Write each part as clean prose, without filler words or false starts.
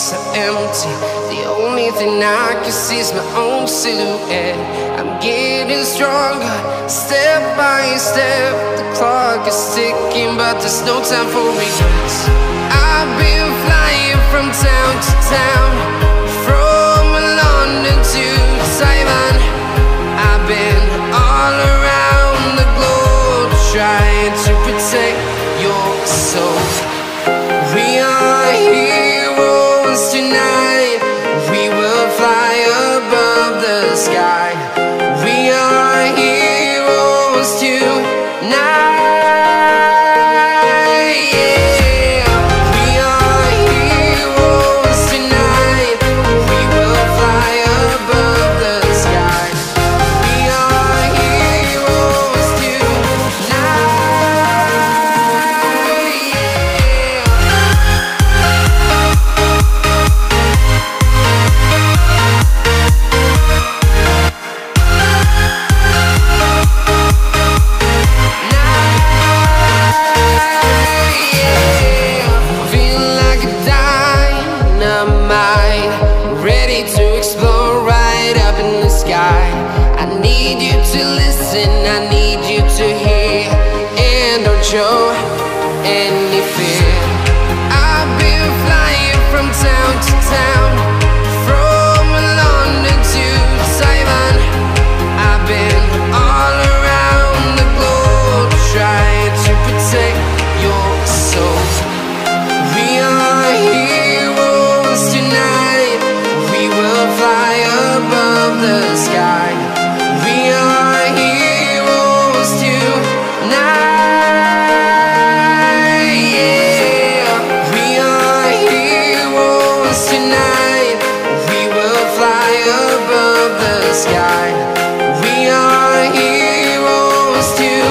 so empty. The only thing I can see is my own silhouette. I'm getting stronger, step by step. The clock is ticking, but there's no time for regrets. I've been flying from town to town, from London to Taiwan. I've been all around the globe, trying to protect your soul. We are heroes tonight. We will fly above the sky. We are heroes tonight. Yeah. We are heroes tonight. We will fly above the sky. We are heroes tonight. I need you to hear and don't show any fear. I've been flying from town to town, from London to Taiwan. I've been all around the globe, trying to protect your soul. We are heroes tonight. We will fly above the sky. We are heroes tonight. Yeah. We are heroes tonight. We will fly above the sky. We are heroes tonight.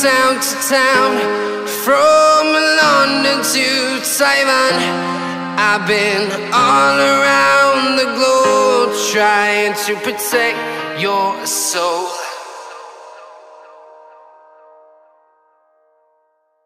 Town to town, from London to Taiwan. I've been all around the globe, trying to protect your soul.